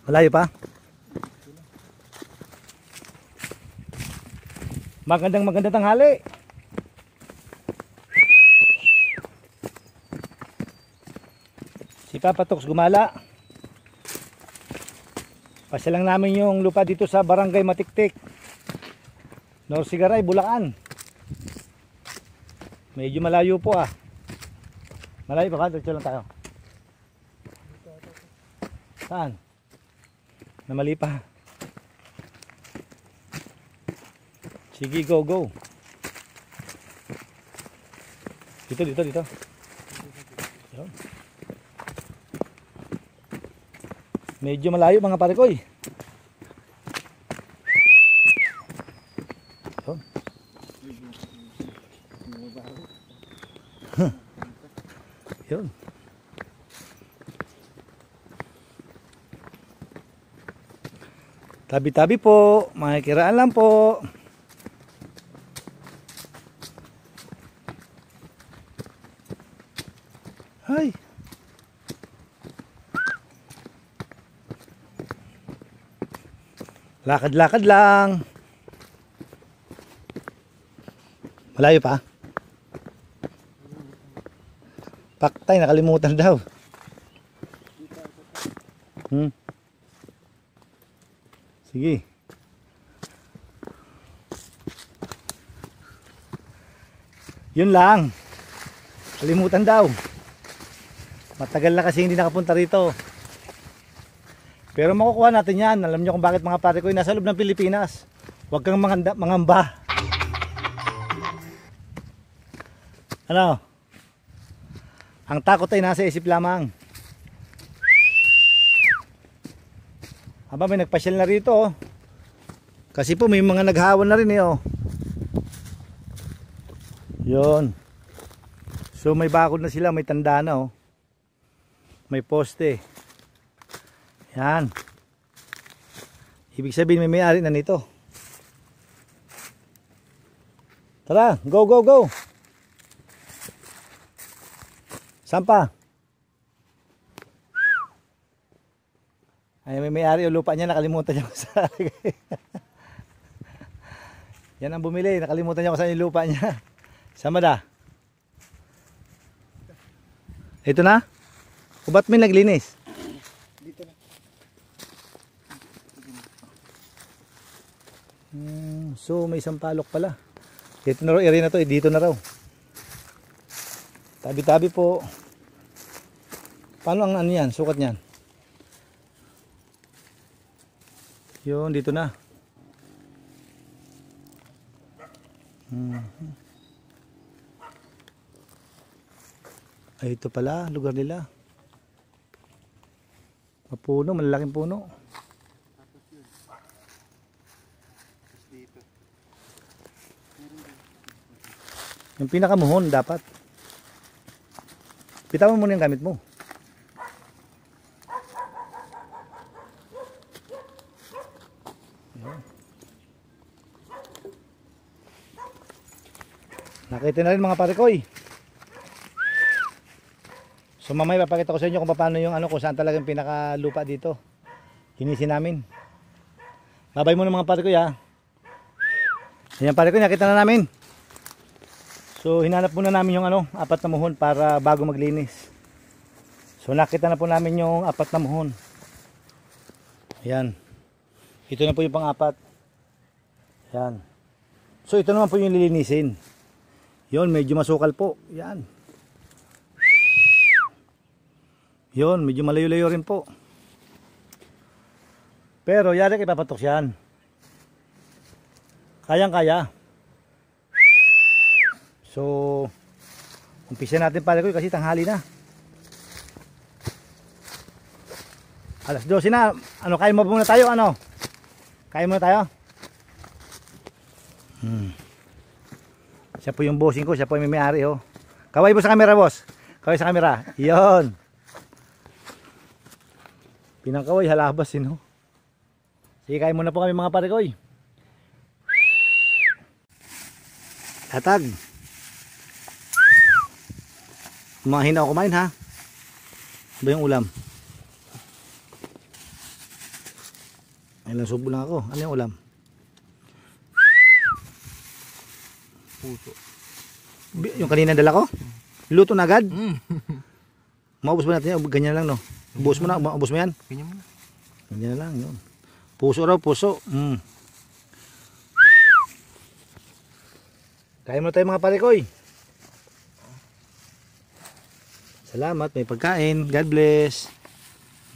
Malayo pa? Magandang tanghali. Si Papa Tox gumala. Pasya lang namin yung lupa dito sa Barangay Matiktik, Norsigaray, Bulacan. Medyo malayo po ah. Malayo pa ka? Diretso lang tayo. Saan? Namali pa. Sige, go. Dito. Yun. Medyo malayo mga parekoy. Yun. Yun. Tabi-tabi po, makikiraan lang po. Hay. Lakad-lakad lang. Malayo pa? Paktay, nakalimutan daw. Sige. Yun lang. Kalimutan daw. Matagal na kasi hindi nakapunta rito. Pero makukuha natin yan. Alam nyo kung bakit mga pare ko, nasa loob ng Pilipinas. Huwag kang mangamba. Ano? Ang takot ay nasa isip lamang. Aba, may nagpasyal na rito oh. Kasi po may mga naghawan na rin eh oh. Yun. So may bakod na sila, may tanda na oh. May poste. Yan. Ibig sabihin may may-ari na nito. Tara, go. Sampa. Ay, may may-ari o lupa niya, nakalimutan niya sa yan ang bumili, nakalimutan niya kung saan yung lupa niya. Sama da. Ito na? O ba't may naglinis? Dito na. So may isang palok pala. Ito na raw, area na to, dito na raw. Tabi-tabi po. Paano ang ano yan, sukat niyan? Yun, dito na. Ay, ito pala, lugar nila. Mapuno, malalaking puno. Yung pinakamuhon dapat. Bitawan mo muna yung gamit mo. Nakita na rin mga parekoy. So mamaya papakita ko sa inyo kung paano yung ano, kung saan talagang pinakalupa dito. Hinisin namin. Babay muna mga parekoy ha. Ayan parekoy, nakita na namin. So hinanap muna namin yung ano, 4 na muhon para bago maglinis. So nakita na po namin yung 4 na muhon. Ayan. Ito na po yung pang-4. Ayan. So ito naman po yung lilinisin. Yon, medyo masukal po. Yan. Yon, medyo malayo-layo rin po. Pero yari kay Papa Tox yan. Kayang-kaya. So, umpisa natin pala ko kasi tanghali na. Alas 12 na. Ano, kain mo muna tayo? Ano? Kain muna tayo? Siya po yung bossing ko, siya po yung may-ari oh. Kaway mo sa camera boss. Kaway sa camera. Iyon. Pinangkaway halabas yun oh. Sige, kain muna po kami mga parekoy. Tatag. Kumahin ako kumain ha. Ba yung ulam? Ay lang, subo lang ako. Ano yung ulam? Puso. Yung kanina dala ko? Luto na agad? Maubos ba natin yan? Ganyan lang, no? Ubos mo na, ubos mo yan? Ganyan mo na. Ganyan na lang, yun. Puso raw, puso. Kain mo tayo mga parikoy. Salamat, may pagkain. God bless.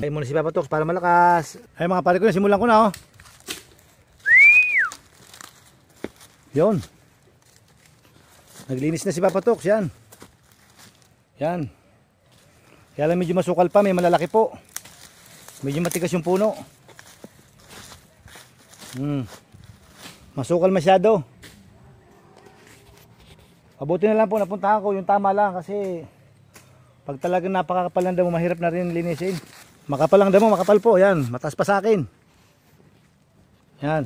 Kain muna si Papa Tox para malakas. Ay mga parikoy, simulan ko na, oh. Yun. Naglinis na si Papa Tox, yan. Yan. Kaya lang medyo masukal pa, may malalaki po. Medyo matigas yung puno. Masukal masyado. Mabuti na lang po napuntahan ko yung tama lang kasi pag talagang napakakapal ng damo mahirap na rin linisin. Makapal ang damo, makapal po. Yan, mataas pa sa akin. Yan.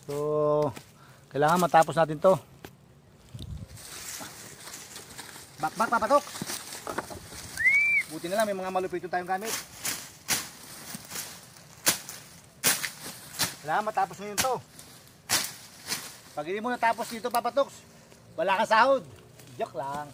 So, kailangan matapos natin to. Bakbak papatok. Buti na lang may mga malupito tayong gamit. Kailangan matapos ngayon to. Pag hindi mo natapos dito Papa Tox, wala kang sahod. Joke lang.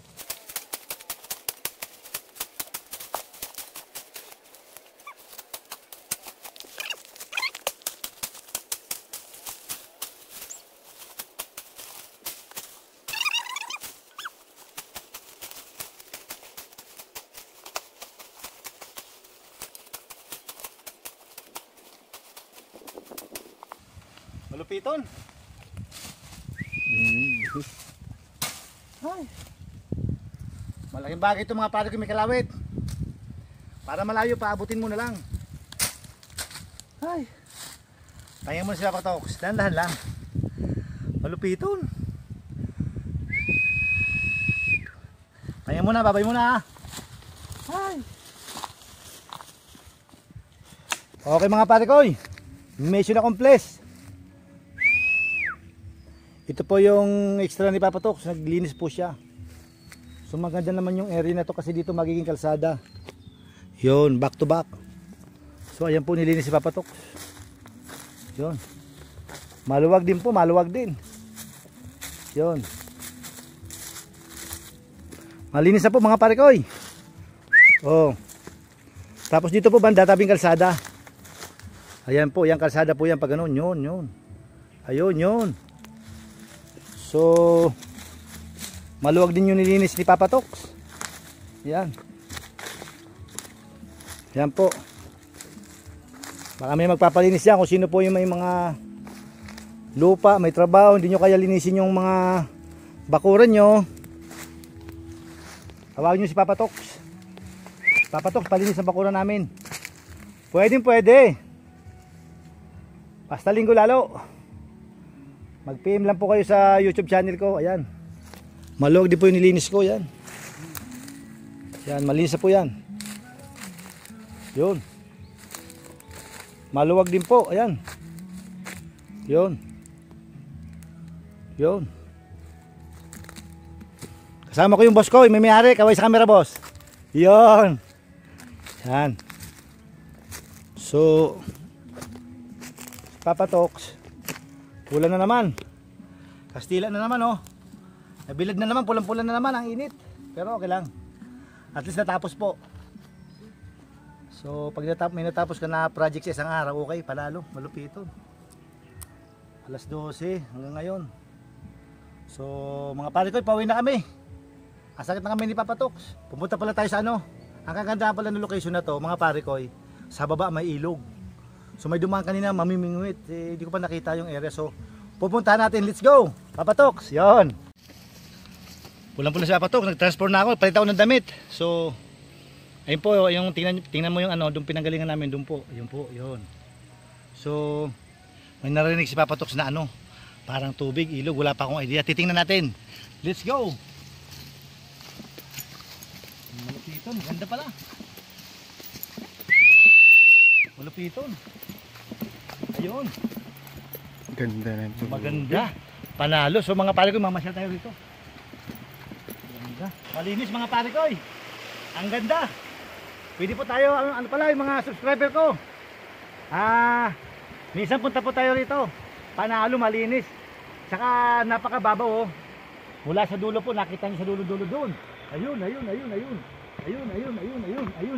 Malupiton. Ay. Malaking bagay ito mga pare ko may kalawit. Para malayo paabutin mo na lang. Ay. Tayang mo na sila Papa Tox. Dahan-dahan lang. Malupiton. Tayang mo na, babay mo na. Ay. Okay mga pare ko. Mission accomplished. Ito po yung extra ni Papa Tox, naglinis po siya. So maganda naman yung area na to kasi dito magiging kalsada. Yun, back to back. So ayan po nilinis si Papa Tox. Yun. Maluwag din po, maluwag din. Yun. Malinis na po mga parikoy. Oh. Tapos dito po banda tabing kalsada. Ayan po, yung kalsada po yan pag ganun, yun. Ayun, yun. So, maluwag din yung nilinis ni Papa Tox. Yan. Yan po. Baka may magpapalinis yan kung sino po yung may mga lupa, may trabaho, hindi nyo kaya linisin yung mga bakuran nyo. Tawagin nyo si Papa Tox. Papa Tox, palinis ang bakuran namin. Pwede. Basta linggo lalo. Mag-PM lang po kayo sa YouTube channel ko. Ayan. Maluwag din po yung nilinis ko. Ayan. Ayan, malinis na po yan. Yun. Maluwag din po. Ayan. Yun. Kasama ko yung boss ko. May may-ari. Kaway sa camera, boss. Yun. Ayan. So, Papa Tox. Ulan na naman. Kastila na naman, oh. Nabilad na naman, pulang-pulan na naman ang init. Pero okay lang. At least natapos po. So, pag may natapos ka na project sa isang araw, okay, palalo, malupito. Alas 12 hanggang ngayon. So, mga pare ko, pauwi na kami. Asakit na kami ni Papa Tox. Pumunta pala tayo sa ano. Ang kagandahan pala ng location na to, mga pare ko, sa baba may ilog. So may dumaan kanina, mamimingwit. Hindi ko pa nakita yung area. So pupuntahan natin. Let's go! Papa Tox, yun. Pulang-pula si Papa Tox. Nag-transfer na ako. Palit ako ng damit. So, ayun po. Yung, tingnan mo yung ano, doon pinanggalingan namin. Doon po. Ayun po. Yun. So, may narinig si Papa Tox na ano. Parang tubig, ilog. Wala pa akong idea. Titingnan natin. Let's go! Malupiton. Ganda pala. Malupiton. Ayun. Ganda na ito. Maganda. Panalo. So mga pare ko, mamasyal tayo dito. Ganda. Ganda. Malinis mga pare ko. Ang ganda. Pwede po tayo, ano pala yung mga subscriber ko. Minsan punta po tayo rito. Panalo, malinis. Saka napakababaw oh. Mula sa dulo po, nakita niyo sa dulo-dulo doon. Ayun. Ayun,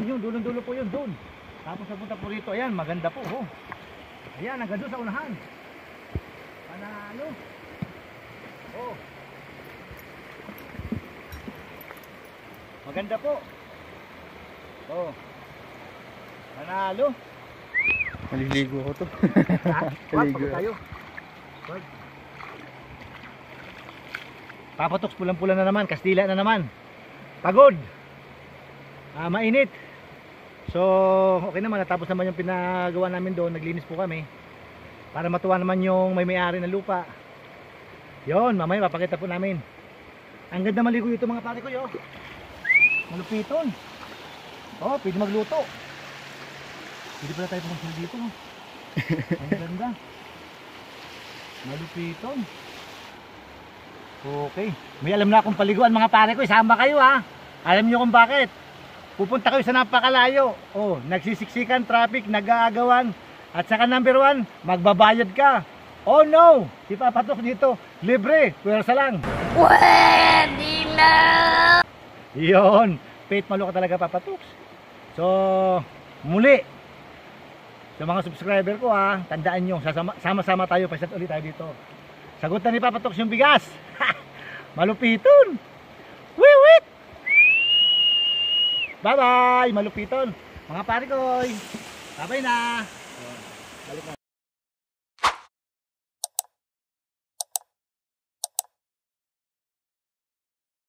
yung dulo-dulo po yun doon. Tapos napunta po rito, ayan, maganda po oh. Ayan, hanggang doon sa unahan. Panalo. Oh. Maganda po. Oh. Panalo. Maliligo ko to. Wag, pagod tayo. Wag. Papatoks, pulang-pula na naman, Kastila na naman. Pagod. Mainit. So, okay naman, natapos naman yung pinagawa namin doon, naglinis po kami. Para matuwa naman yung may-ari ng lupa. Yon, mamaya papakita po namin. Ang ganda maligo ito mga pare ko yo. Malupiton. Oh, pwede magluto. Pwede pala tayo pumunta dito. Ang ganda. Malupiton. Okay. May alam na akong paliguan mga pare ko. Isama kayo ha. Alam nyo kung bakit. Pupunta kayo sa napakalayo. Oh, nagsisiksikan, traffic, nag-aagawan. At saka number 1, magbabayad ka. Oh no! Si Papatok dito, libre, pwersa lang. Pwede na! Yun, faith malo ka talaga Papatok. So, muli, sa mga subscriber ko ha, tandaan nyo, sama-sama tayo, paisat ulit tayo dito. Sagutan ni Papatok yung bigas. Malupiton! Wiwit! Bye-bye! Malupiton! Mga pare ko! Bye-bye na! Balik na.